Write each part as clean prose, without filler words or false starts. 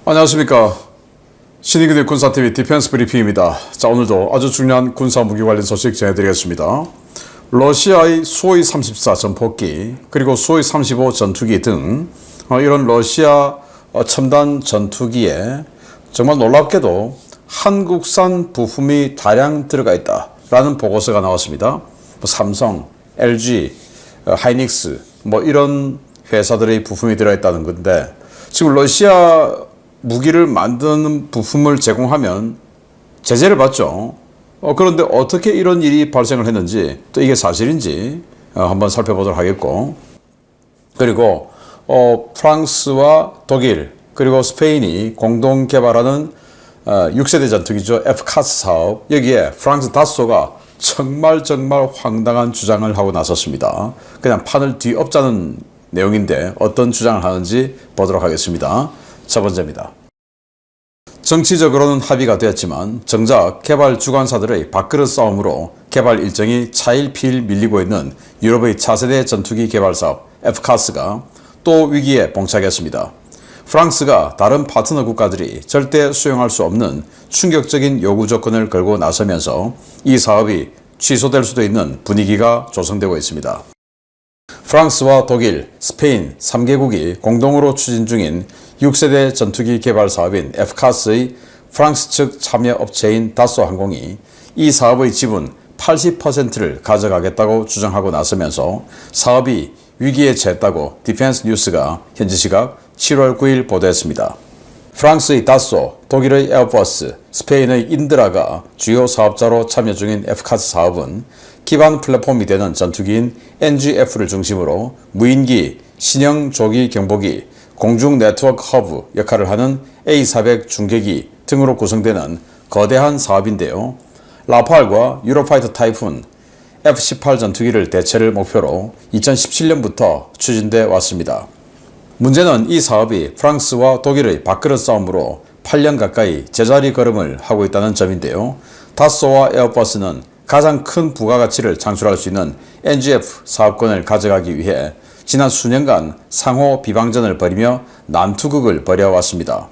안녕하십니까. 신인근의 군사TV 디펜스 브리핑입니다. 자, 오늘도 아주 중요한 군사 무기 관련 소식 전해드리겠습니다. 러시아의 수호이 34 전폭기 그리고 수호이 35 전투기 등 이런 러시아 첨단 전투기에 정말 놀랍게도 한국산 부품이 다량 들어가 있다라는 보고서가 나왔습니다. 삼성, LG, 하이닉스 이런 회사들의 부품이 들어있다는 건데, 지금 러시아 무기를 만드는 부품을 제공하면 제재를 받죠. 그런데 어떻게 이런 일이 발생을 했는지, 또 이게 사실인지 한번 살펴보도록 하겠고, 그리고 프랑스와 독일 그리고 스페인이 공동 개발하는 6세대 전투기죠. FCAS 사업, 여기에 프랑스 다소가 정말 황당한 주장을 하고 나섰습니다. 그냥 판을 뒤엎자는 내용인데 어떤 주장을 하는지 보도록 하겠습니다. 첫 번째입니다. 정치적으로는 합의가 되었지만 정작 개발 주관사들의 밥그릇 싸움으로 개발 일정이 차일피일 밀리고 있는 유럽의 차세대 전투기 개발 사업 FCAS가 또 위기에 봉착했습니다. 프랑스가 다른 파트너 국가들이 절대 수용할 수 없는 충격적인 요구 조건을 걸고 나서면서 이 사업이 취소될 수도 있는 분위기가 조성되고 있습니다. 프랑스와 독일, 스페인 3개국이 공동으로 추진 중인 6세대 전투기 개발 사업인 FCAS의 프랑스 측 참여 업체인 다소 항공이 이 사업의 지분 80%를 가져가겠다고 주장하고 나서면서 사업이 위기에 처했다고 디펜스 뉴스가 현지 시각 7월 9일 보도했습니다. 프랑스의 다소, 독일의 에어버스, 스페인의 인드라가 주요 사업자로 참여 중인 FCAS 사업은 기반 플랫폼이 되는 전투기인 NGF를 중심으로 무인기, 신형 조기 경보기, 공중 네트워크 허브 역할을 하는 A400 중계기 등으로 구성되는 거대한 사업인데요. 라팔과 유로파이터 타이푼, F-18 전투기를 대체를 목표로 2017년부터 추진돼 왔습니다. 문제는 이 사업이 프랑스와 독일의 밥그릇 싸움으로 8년 가까이 제자리 걸음을 하고 있다는 점인데요. 다소와 에어버스는 가장 큰 부가가치를 창출할 수 있는 NGF 사업권을 가져가기 위해 지난 수년간 상호 비방전을 벌이며 난투극을 벌여왔습니다.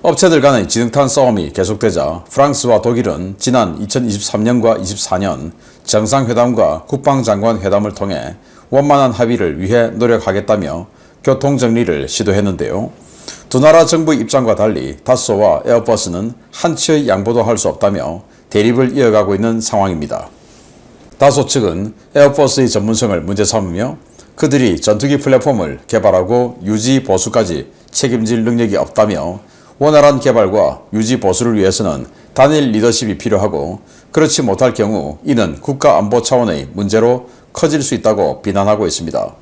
업체들 간의 진흙탕 싸움이 계속되자 프랑스와 독일은 지난 2023년과 24년 정상회담과 국방장관 회담을 통해 원만한 합의를 위해 노력하겠다며 교통정리를 시도했는데요. 두 나라 정부 입장과 달리 다소와 에어버스는 한치의 양보도 할 수 없다며 대립을 이어가고 있는 상황입니다. 다소 측은 에어버스의 전문성을 문제 삼으며 그들이 전투기 플랫폼을 개발하고 유지 보수까지 책임질 능력이 없다며 원활한 개발과 유지 보수를 위해서는 단일 리더십이 필요하고 그렇지 못할 경우 이는 국가 안보 차원의 문제로 커질 수 있다고 비난하고 있습니다.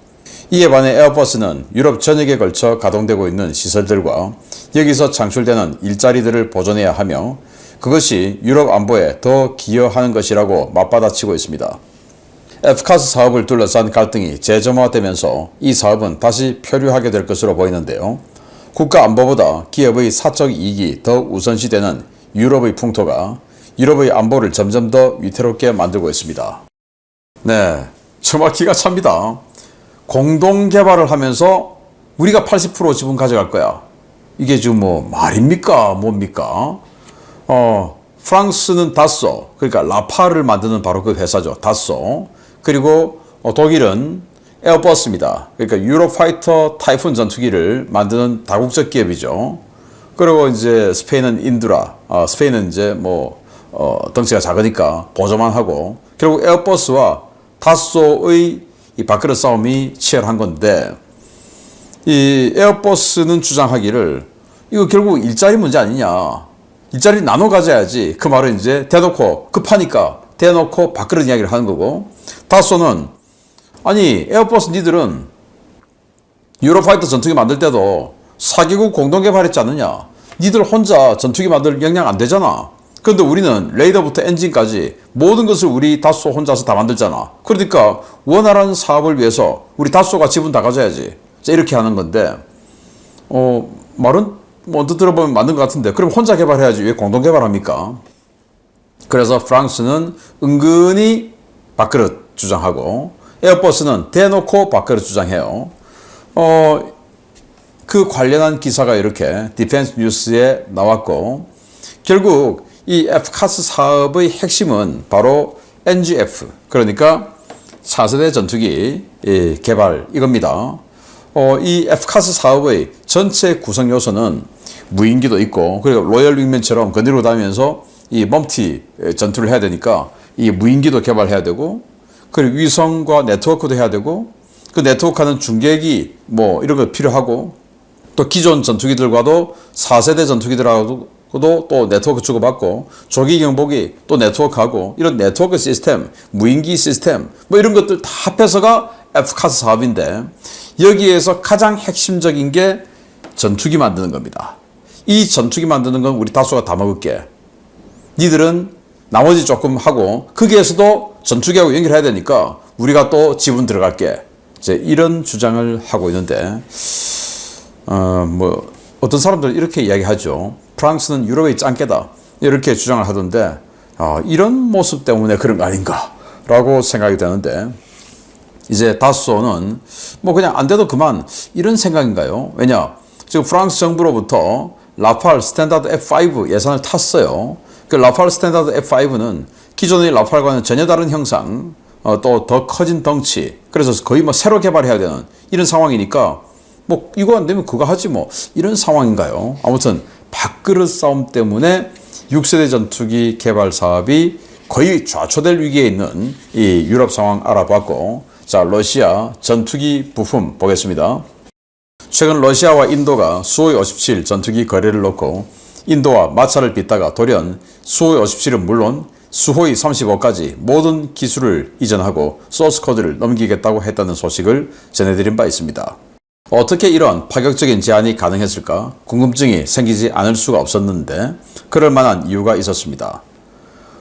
이에 반해 에어버스는 유럽 전역에 걸쳐 가동되고 있는 시설들과 여기서 창출되는 일자리들을 보존해야 하며 그것이 유럽 안보에 더 기여하는 것이라고 맞받아치고 있습니다. FCAS 사업을 둘러싼 갈등이 재점화되면서 이 사업은 다시 표류하게 될 것으로 보이는데요. 국가 안보보다 기업의 사적 이익이 더 우선시되는 유럽의 풍토가 유럽의 안보를 점점 더 위태롭게 만들고 있습니다. 네, 정말 기가 찹니다. 공동 개발을 하면서 우리가 80% 지분 가져갈 거야. 이게 지금 말입니까? 뭡니까? 프랑스는 다소, 그러니까 라팔을 만드는 바로 그 회사죠. 다소. 그리고 독일은 에어버스입니다. 그러니까 유로파이터 타이푼 전투기를 만드는 다국적 기업이죠. 그리고 이제 스페인은 인드라, 스페인은 이제 덩치가 작으니까 보조만 하고, 결국 에어버스와 다소의 이 밥그릇 싸움이 치열한 건데, 이 에어버스는 주장하기를 이거 결국 일자리 문제 아니냐. 일자리 나눠 가져야지. 그 말은 이제 대놓고 급하니까 대놓고 밥그릇 이야기를 하는 거고, 다소는 아니 에어버스 니들은 유로파이터 전투기 만들 때도 4개국 공동 개발했지 않느냐. 니들 혼자 전투기 만들 역량 안 되잖아. 그런데 우리는 레이더부터 엔진까지 모든 것을 우리 다소 혼자서 다 만들잖아. 그러니까 원활한 사업을 위해서 우리 다소가 지분 다 가져야지. 이렇게 하는 건데, 말은 언뜻 들어보면 맞는 것 같은데, 그럼 혼자 개발해야지 왜 공동 개발합니까? 그래서 프랑스는 은근히 밥그릇 주장하고 에어버스는 대놓고 밥그릇 주장해요. 그 관련한 기사가 이렇게 디펜스 뉴스에 나왔고, 결국 이 FCAS 사업의 핵심은 바로 NGF, 그러니까 차세대 전투기 개발 이겁니다. 이 FCAS 사업의 전체 구성 요소는 무인기도 있고, 그리고 로열 윙맨처럼 거느리고 다니면서 이 멈티 전투를 해야 되니까 이 무인기도 개발해야 되고, 그리고 위성과 네트워크도 해야 되고, 그 네트워크하는 중계기 뭐 이런 거 필요하고, 또 기존 전투기들과도 4세대 전투기들하고도 또 네트워크 주고받고, 조기 경보기 또 네트워크하고, 이런 네트워크 시스템, 무인기 시스템 뭐 이런 것들 다 합해서가 FCAS 사업인데, 여기에서 가장 핵심적인 게 전투기 만드는 겁니다. 이 전투기 만드는 건 우리 다수가 다 먹을게. 니들은 나머지 조금 하고 거기에서도 전투기하고 연결해야 되니까 우리가 또 지분 들어갈게. 이제 이런 주장을 하고 있는데, 뭐 어떤 사람들은 이렇게 이야기하죠. 프랑스는 유럽의 짱깨다, 이렇게 주장을 하던데, 이런 모습 때문에 그런 거 아닌가라고 생각이 되는데, 이제 다수는 뭐 그냥 안 돼도 그만, 이런 생각인가요? 왜냐, 지금 프랑스 정부로부터 라팔 스탠다드 F5 예산을 탔어요. 그 라팔 스탠다드 F5는 기존의 라팔과는 전혀 다른 형상, 또 더 커진 덩치, 그래서 거의 뭐 새로 개발해야 되는 이런 상황이니까, 뭐 이거 안 되면 그거 하지 뭐, 이런 상황인가요? 아무튼 밥그릇 싸움 때문에 6세대 전투기 개발 사업이 거의 좌초될 위기에 있는 이 유럽 상황 알아봤고, 자, 러시아 전투기 부품 보겠습니다. 최근 러시아와 인도가 수호이 57 전투기 거래를 놓고, 인도와 마찰을 빚다가 돌연 수호이 57은 물론 수호이 35까지 모든 기술을 이전하고 소스 코드를 넘기겠다고 했다는 소식을 전해드린 바 있습니다. 어떻게 이런 파격적인 제안이 가능했을까 궁금증이 생기지 않을 수가 없었는데, 그럴 만한 이유가 있었습니다.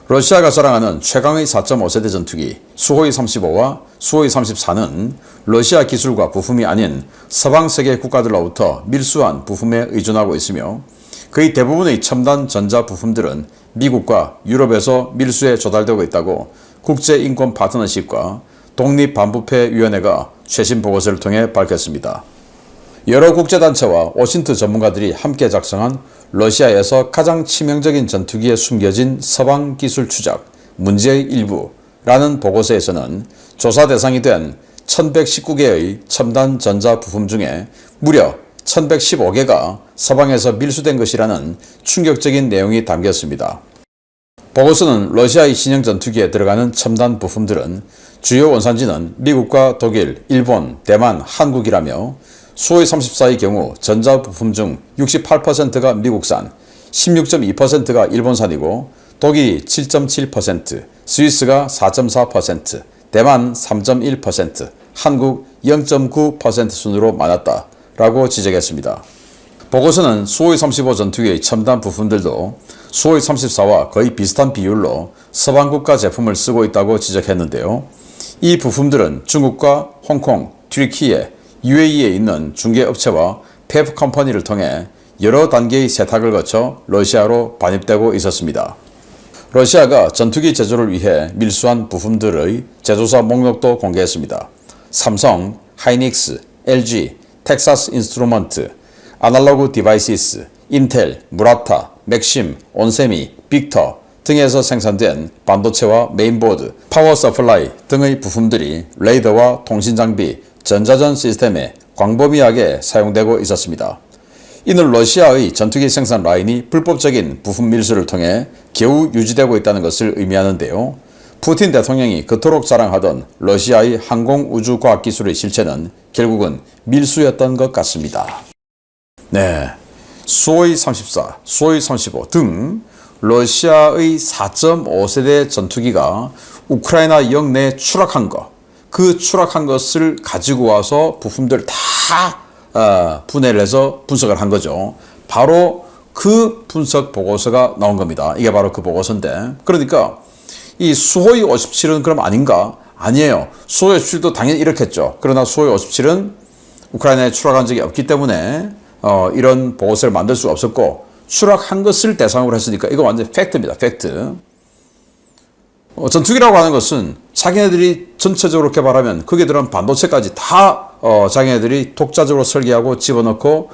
러시아가 자랑하는 최강의 4.5세대 전투기 수호이 35와 수호이 34는 러시아 기술과 부품이 아닌 서방 세계 국가들로부터 밀수한 부품에 의존하고 있으며, 거의 대부분의 첨단 전자 부품들은 미국과 유럽에서 밀수에 조달되고 있다고 국제인권 파트너십과 독립반부패위원회가 최신 보고서를 통해 밝혔습니다. 여러 국제단체와 오신트 전문가들이 함께 작성한 러시아에서 가장 치명적인 전투기에 숨겨진 서방 기술 추적, 문제의 일부라는 보고서에서는 조사 대상이 된 1119개의 첨단 전자 부품 중에 무려 1115개가 서방에서 밀수된 것이라는 충격적인 내용이 담겼습니다. 보고서는 러시아의 신형 전투기에 들어가는 첨단 부품들은 주요 원산지는 미국과 독일, 일본, 대만, 한국이라며, 수호이 34의 경우 전자부품 중 68%가 미국산, 16.2%가 일본산이고, 독일이 7.7%, 스위스가 4.4%, 대만 3.1%, 한국 0.9% 순으로 많았다라고 지적했습니다. 보고서는 수호이 35 전투기의 첨단 부품들도 수호이 34와 거의 비슷한 비율로 서방 국가 제품을 쓰고 있다고 지적했는데요. 이 부품들은 중국과 홍콩, 튀르키예, UAE에 있는 중개업체와 펩 컴퍼니를 통해 여러 단계의 세탁을 거쳐 러시아로 반입되고 있었습니다. 러시아가 전투기 제조를 위해 밀수한 부품들의 제조사 목록도 공개했습니다. 삼성, 하이닉스, LG, 텍사스 인스트루먼트, 아날로그 디바이시스, 인텔, 무라타, 맥심, 온세미, 빅터 등에서 생산된 반도체와 메인보드, 파워 서플라이 등의 부품들이 레이더와 통신장비, 전자전 시스템에 광범위하게 사용되고 있었습니다. 이는 러시아의 전투기 생산 라인이 불법적인 부품 밀수를 통해 겨우 유지되고 있다는 것을 의미하는데요. 푸틴 대통령이 그토록 자랑하던 러시아의 항공우주과학기술의 실체는 결국은 밀수였던 것 같습니다. 네, 수호이 34, 수호이 35 등 러시아의 4.5세대 전투기가 우크라이나 영내에 추락한 것, 그 추락한 것을 가지고 와서 부품들 다 분해를 해서 분석을 한 거죠. 바로 그 분석 보고서가 나온 겁니다. 이게 바로 그 보고서인데, 그러니까 이 수호이 57은 그럼 아닌가? 아니에요. 수호이 57도 당연히 이렇겠죠. 그러나 수호이 57은 우크라이나에 추락한 적이 없기 때문에 이런 보고서를 만들 수가 없었고, 추락한 것을 대상으로 했으니까 이거 완전 팩트입니다. 팩트. 전투기라고 하는 것은 자기네들이 전체적으로 개발하면 거기에 들어간 반도체까지 다 자기네들이 독자적으로 설계하고 집어넣고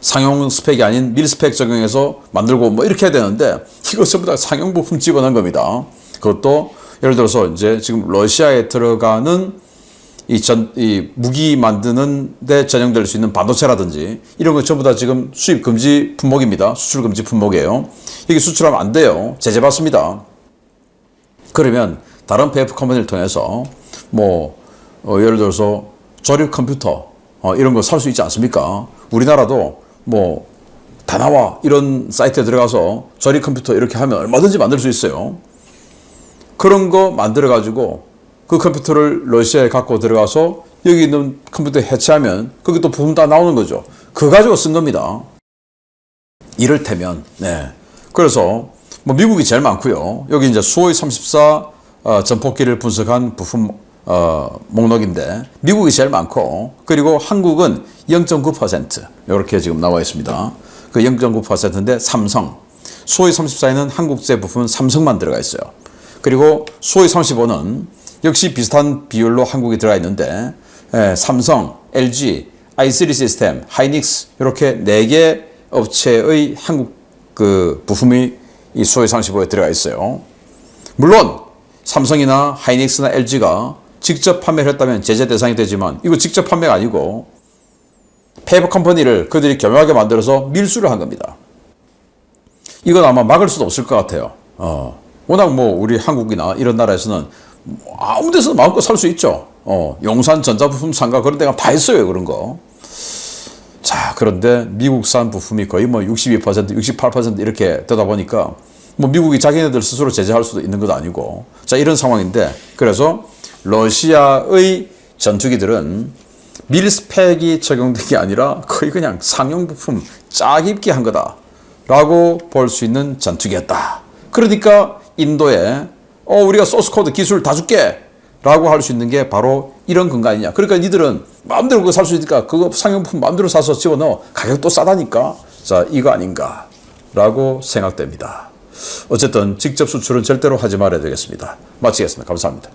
상용 스펙이 아닌 밀 스펙 적용해서 만들고 뭐 이렇게 해야 되는데 이거 전부 다 상용 부품 집어넣은 겁니다. 그것도 예를 들어서 이제 지금 러시아에 들어가는 이 무기 만드는 데 전용될 수 있는 반도체라든지 이런 거 전부 다 지금 수입 금지 품목입니다. 수출 금지 품목이에요. 이게 수출하면 안 돼요. 제재 받습니다. 그러면 다른 PF 컴퍼니를 통해서 예를 들어서 조립 컴퓨터 이런 거 살 수 있지 않습니까? 우리나라도 다나와 이런 사이트에 들어가서 조립 컴퓨터 이렇게 하면 얼마든지 만들 수 있어요. 그런 거 만들어 가지고 그 컴퓨터를 러시아에 갖고 들어가서 여기 있는 컴퓨터 해체하면 거기 또 부품 다 나오는 거죠. 그거 가지고 쓴 겁니다. 이를테면 그래서 미국이 제일 많고요. 여기 이제 수호이 34 전폭기를 분석한 부품 목록인데 미국이 제일 많고 그리고 한국은 0.9% 이렇게 지금 나와 있습니다. 그 0.9%인데 삼성 수호이 34에는 한국제 부품은 삼성만 들어가 있어요. 그리고 수호이 35는 역시 비슷한 비율로 한국이 들어가 있는데 삼성, LG, i3 시스템, 하이닉스 이렇게 4개 업체의 한국 그 부품이 이 수호이 35에 들어가 있어요. 물론 삼성이나 하이닉스나 LG가 직접 판매를 했다면 제재 대상이 되지만 이거 직접 판매가 아니고 페이퍼 컴퍼니를 그들이 겸용하게 만들어서 밀수를 한 겁니다. 이건 아마 막을 수도 없을 것 같아요. 워낙 우리 한국이나 이런 나라에서는 아무 데서나 마음껏 살 수 있죠. 용산 전자부품 상가 그런 데가 다 있어요. 그런 거. 자, 그런데 미국산 부품이 거의 62%, 68% 이렇게 되다 보니까 미국이 자기네들 스스로 제재할 수도 있는 것도 아니고 자, 이런 상황인데 그래서 러시아의 전투기들은 밀 스펙이 적용된 게 아니라 거의 그냥 상용 부품 짜깁기 한 거다라고 볼 수 있는 전투기였다. 그러니까 인도에 우리가 소스 코드 기술 다 줄게 라고 할 수 있는 게 바로 이런 근거 아니냐. 그러니까 니들은 마음대로 그거 살 수 있으니까 그거 상용품 마음대로 사서 집어넣어. 가격도 싸다니까. 자, 이거 아닌가 라고 생각됩니다. 어쨌든 직접 수출은 절대로 하지 말아야 되겠습니다. 마치겠습니다. 감사합니다.